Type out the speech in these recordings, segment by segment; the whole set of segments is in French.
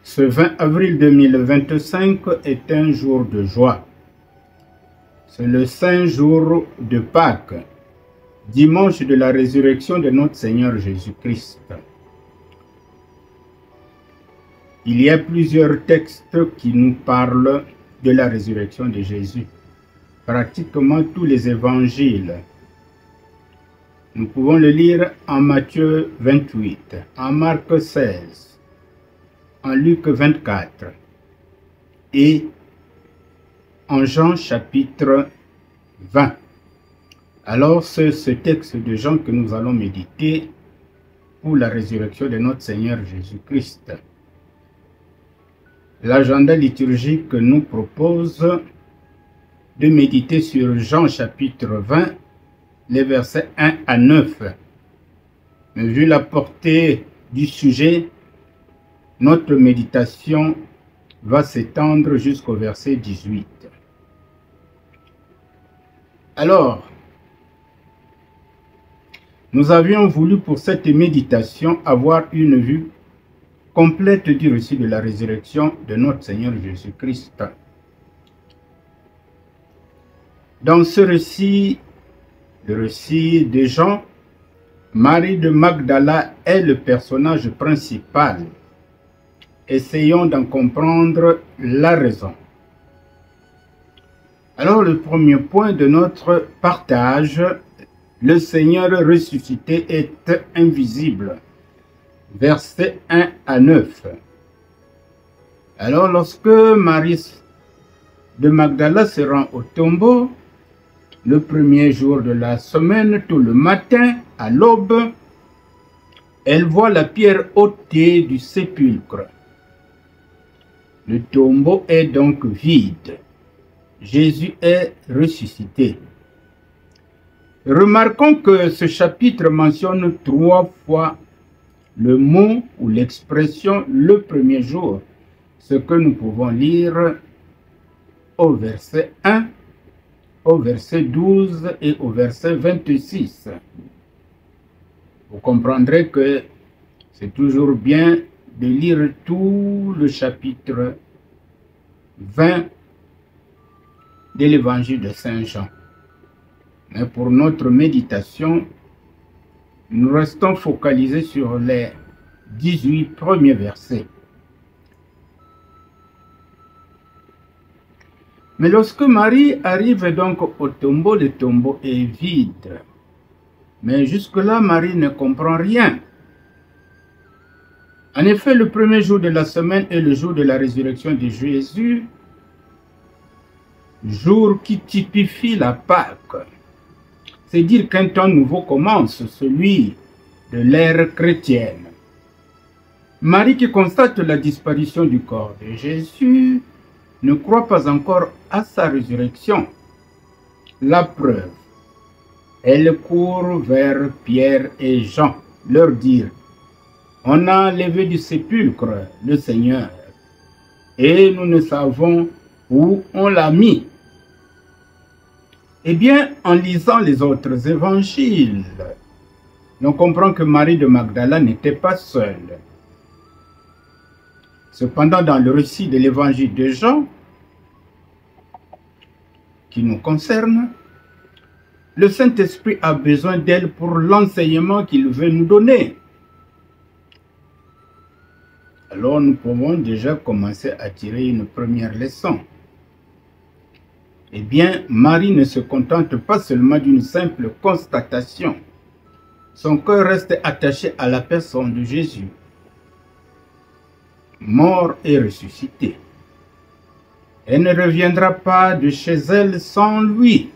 Ce 20 avril 2025 est un jour de joie. C'est le saint jour de Pâques, dimanche de la résurrection de notre Seigneur Jésus-Christ. Il y a plusieurs textes qui nous parlent de la résurrection de Jésus. Pratiquement tous les évangiles. Nous pouvons le lire en Matthieu 28, en Marc 16, en Luc 24 et en Jean chapitre 20. Alors c'est ce texte de Jean que nous allons méditer pour la résurrection de notre Seigneur Jésus-Christ. L'agenda liturgique nous propose de méditer sur Jean chapitre 20, les versets 1 à 9. Mais vu la portée du sujet, notre méditation va s'étendre jusqu'au verset 18. Alors, nous avions voulu pour cette méditation avoir une vue complète du récit de la résurrection de notre Seigneur Jésus-Christ. Dans ce récit, le récit de Jean, Marie de Magdala est le personnage principal. Essayons d'en comprendre la raison. Alors le premier point de notre partage, le Seigneur ressuscité est invisible. Versets 1 à 9. Alors lorsque Marie de Magdala se rend au tombeau, le premier jour de la semaine, tout le matin, à l'aube, elle voit la pierre ôtée du sépulcre. Le tombeau est donc vide. Jésus est ressuscité. Remarquons que ce chapitre mentionne 3 fois le mot ou l'expression « le premier jour », ce que nous pouvons lire au verset 1, au verset 12 et au verset 26. Vous comprendrez que c'est toujours bien de lire tout le chapitre 20 de l'évangile de Saint Jean. Mais pour notre méditation, nous restons focalisés sur les 18 premiers versets. Mais lorsque Marie arrive donc au tombeau, le tombeau est vide. Mais jusque-là, Marie ne comprend rien. En effet, le premier jour de la semaine est le jour de la résurrection de Jésus, jour qui typifie la Pâque. C'est dire qu'un temps nouveau commence, celui de l'ère chrétienne. Marie qui constate la disparition du corps de Jésus ne croit pas encore à sa résurrection. La preuve, elle court vers Pierre et Jean, leur dire: on a enlevé du sépulcre le Seigneur, et nous ne savons où on l'a mis. Eh bien, en lisant les autres évangiles, on comprend que Marie de Magdala n'était pas seule. Cependant, dans le récit de l'évangile de Jean, qui nous concerne, le Saint-Esprit a besoin d'elle pour l'enseignement qu'il veut nous donner. Alors nous pouvons déjà commencer à tirer une première leçon. Eh bien, Marie ne se contente pas seulement d'une simple constatation. Son cœur reste attaché à la personne de Jésus, mort et ressuscité. Elle ne reviendra pas de chez elle sans lui.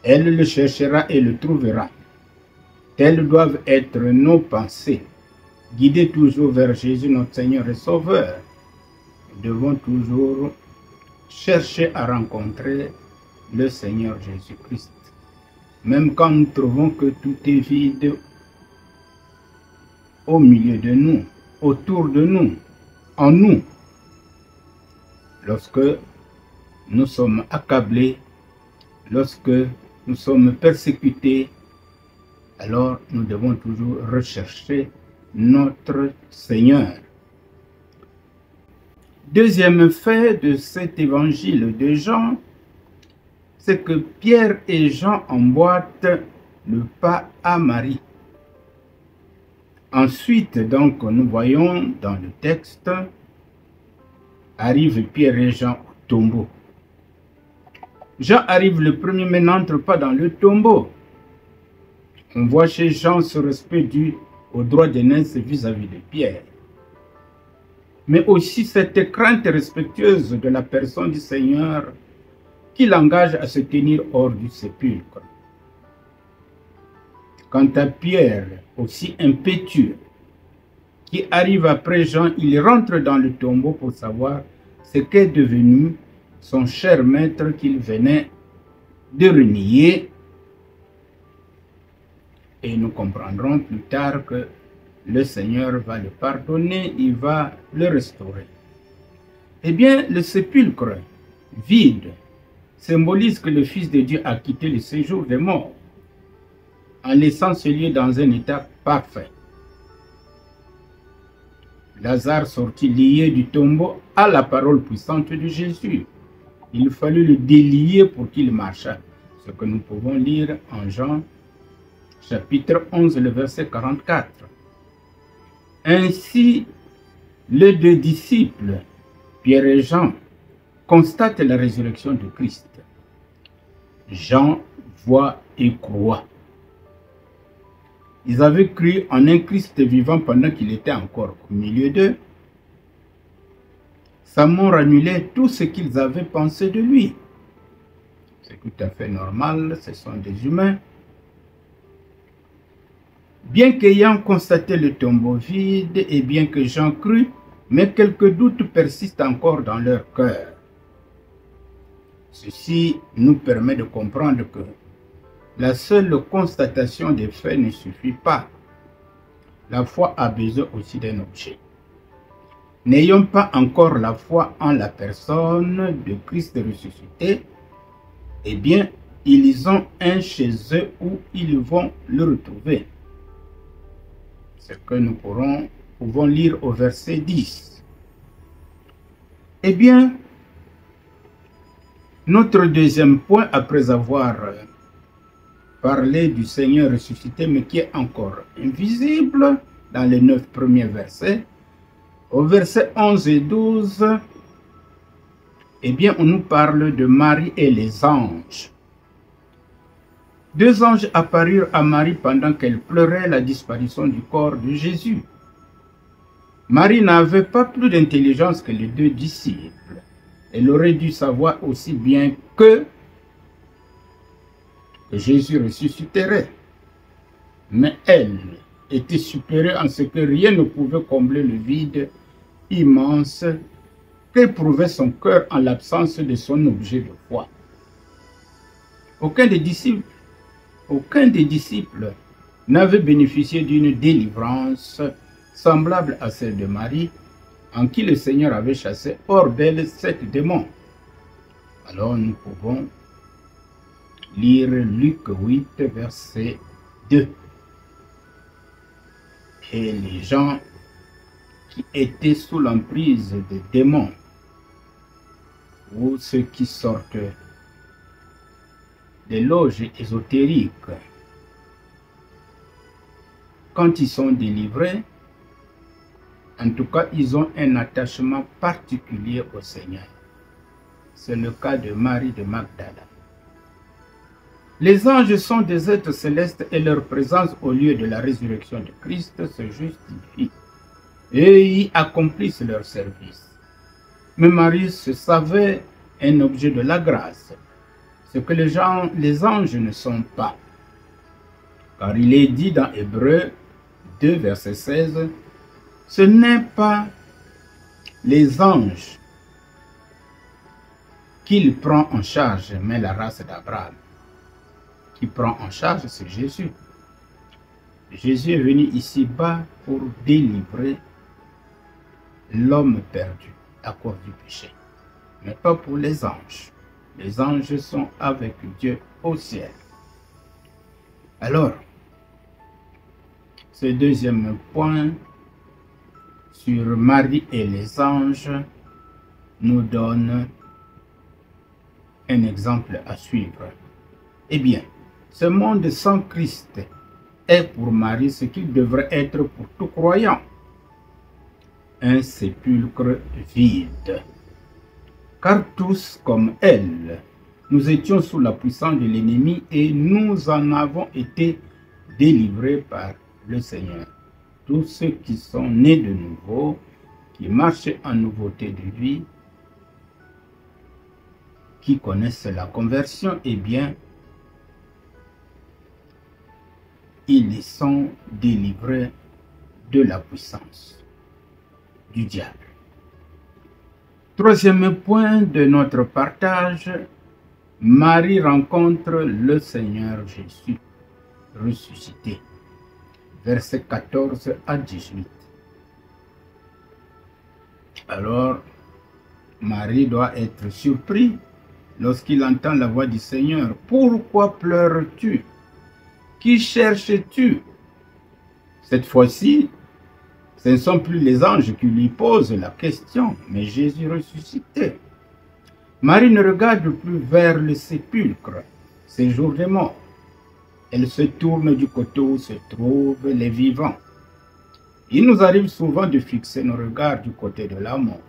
Elle le cherchera et le trouvera. Telles doivent être nos pensées, guidées toujours vers Jésus, notre Seigneur et Sauveur. Nous devons toujours chercher à rencontrer le Seigneur Jésus-Christ. Même quand nous trouvons que tout est vide au milieu de nous, autour de nous, en nous. Lorsque nous sommes accablés, lorsque nous sommes persécutés, alors nous devons toujours rechercher notre Seigneur. Deuxième fait de cet évangile de Jean, c'est que Pierre et Jean emboîtent le pas à Marie. Ensuite, donc, nous voyons dans le texte, arrivent Pierre et Jean au tombeau. Jean arrive le premier, mais n'entre pas dans le tombeau. On voit chez Jean ce respect dû au droit d'aînesse vis-à-vis de Pierre. Mais aussi cette crainte respectueuse de la personne du Seigneur qui l'engage à se tenir hors du sépulcre. Quant à Pierre, aussi impétueux, qui arrive après Jean, il rentre dans le tombeau pour savoir ce qu'est devenu son cher maître qu'il venait de renier. Et nous comprendrons plus tard que le Seigneur va le pardonner, il va le restaurer. Eh bien, le sépulcre vide symbolise que le Fils de Dieu a quitté le séjour des morts, en laissant ce lieu dans un état parfait. Lazare sortit lié du tombeau à la parole puissante de Jésus. Il fallut le délier pour qu'il marchât, ce que nous pouvons lire en Jean chapitre 11, le verset 44. Ainsi, les deux disciples, Pierre et Jean, constatent la résurrection de Christ. Jean voit et croit. Ils avaient cru en un Christ vivant pendant qu'il était encore au milieu d'eux. Sa mort annulait tout ce qu'ils avaient pensé de lui. C'est tout à fait normal, ce sont des humains. Bien qu'ayant constaté le tombeau vide et bien que Jean crut, mais quelques doutes persistent encore dans leur cœur. Ceci nous permet de comprendre que la seule constatation des faits ne suffit pas. La foi a besoin aussi d'un objet. N'ayant pas encore la foi en la personne de Christ ressuscité, eh bien, ils ont un chez eux où ils vont le retrouver. Ce que nous pouvons lire au verset 10. Eh bien, notre deuxième point, après avoir parlé du Seigneur ressuscité, mais qui est encore invisible, dans les 9 premiers versets, au verset 11 et 12, eh bien, on nous parle de Marie et les anges. Deux anges apparurent à Marie pendant qu'elle pleurait la disparition du corps de Jésus. Marie n'avait pas plus d'intelligence que les deux disciples. Elle aurait dû savoir aussi bien que Jésus ressusciterait. Mais elle était supérieure en ce que rien ne pouvait combler le vide immense qu'éprouvait son cœur en l'absence de son objet de foi. Aucun des disciples n'avait bénéficié d'une délivrance semblable à celle de Marie, en qui le Seigneur avait chassé hors d'elle 7 démons. Alors nous pouvons lire Luc 8, verset 2. Et les gens qui étaient sous l'emprise des démons, ou ceux qui sortent des loges ésotériques, quand ils sont délivrés, en tout cas, ils ont un attachement particulier au Seigneur. C'est le cas de Marie de Magdala. Les anges sont des êtres célestes et leur présence au lieu de la résurrection de Christ se justifie et y accomplissent leur service. Mais Marie se savait un objet de la grâce, ce que les anges ne sont pas. Car il est dit dans Hébreux 2, verset 16, ce n'est pas les anges qu'il prend en charge, mais la race d'Abraham. Qui prend en charge, c'est Jésus. Jésus est venu ici-bas pour délivrer l'homme perdu à cause du péché, mais pas pour les anges. Les anges sont avec Dieu au ciel. Alors, ce deuxième point sur Marie et les anges nous donne un exemple à suivre. Eh bien, ce monde sans Christ est pour Marie ce qu'il devrait être pour tout croyant. Un sépulcre vide. Car tous, comme elle, nous étions sous la puissance de l'ennemi et nous en avons été délivrés par le Seigneur. Tous ceux qui sont nés de nouveau, qui marchent en nouveauté de vie, qui connaissent la conversion, eh bien, ils sont délivrés de la puissance du diable. Troisième point de notre partage, Marie rencontre le Seigneur Jésus ressuscité. Versets 14 à 18. Alors, Marie doit être surpris lorsqu'il entend la voix du Seigneur. « Pourquoi pleures-tu? Qui cherches-tu » Cette fois-ci, ce ne sont plus les anges qui lui posent la question, mais Jésus ressuscité. Marie ne regarde plus vers le sépulcre, ces jours de mort. Elle se tourne du côté où se trouvent les vivants. Il nous arrive souvent de fixer nos regards du côté de la mort.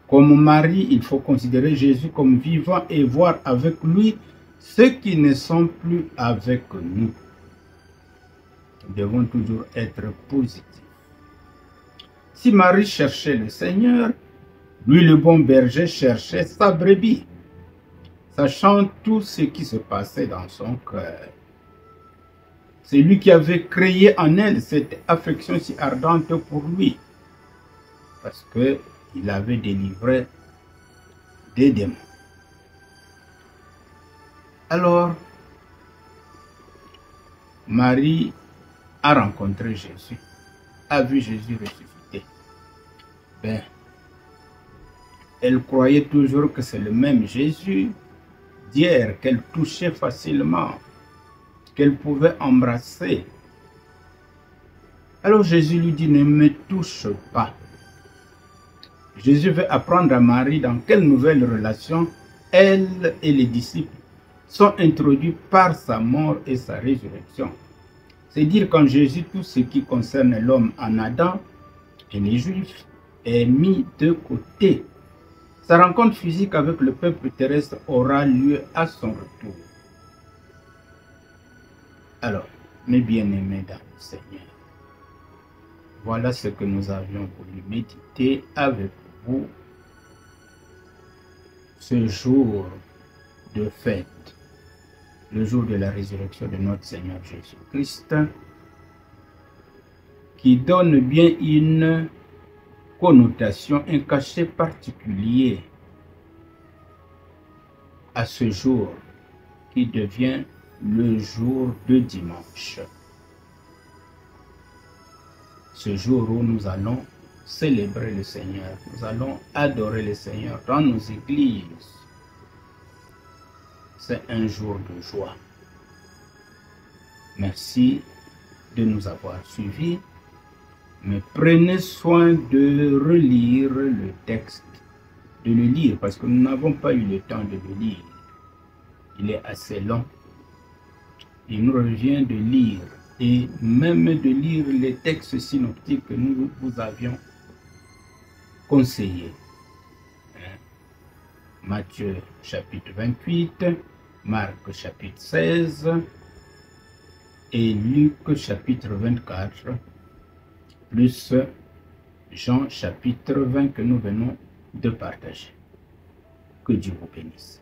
Comme Marie, il faut considérer Jésus comme vivant et voir avec lui ceux qui ne sont plus avec nous. Nous devons toujours être positifs. Si Marie cherchait le Seigneur, lui le bon berger cherchait sa brebis, sachant tout ce qui se passait dans son cœur. C'est lui qui avait créé en elle cette affection si ardente pour lui, parce qu'il avait délivré des démons. Alors, Marie a rencontré Jésus, a vu Jésus ressuscité. Ben, elle croyait toujours que c'est le même Jésus d'hier qu'elle touchait facilement, qu'elle pouvait embrasser. Alors Jésus lui dit, ne me touche pas. Jésus veut apprendre à Marie dans quelle nouvelle relation elle et les disciples sont introduits par sa mort et sa résurrection. C'est dire qu'en Jésus, tout ce qui concerne l'homme en Adam et les Juifs est mis de côté. Sa rencontre physique avec le peuple terrestre aura lieu à son retour. Alors, mes bien-aimés dans le Seigneur, voilà ce que nous avions voulu méditer avec vous ce jour de fête, le jour de la résurrection de notre Seigneur Jésus-Christ, qui donne bien une connotation, un cachet particulier à ce jour qui devient le jour de dimanche. Ce jour où nous allons célébrer le Seigneur, nous allons adorer le Seigneur dans nos églises. C'est un jour de joie. Merci de nous avoir suivis, mais prenez soin de relire le texte, de le lire, parce que nous n'avons pas eu le temps de le lire. Il est assez long. Il nous revient de lire, et même de lire les textes synoptiques que nous vous avions conseillés. Matthieu chapitre 28, Marc chapitre 16 et Luc chapitre 24, plus Jean chapitre 20 que nous venons de partager. Que Dieu vous bénisse.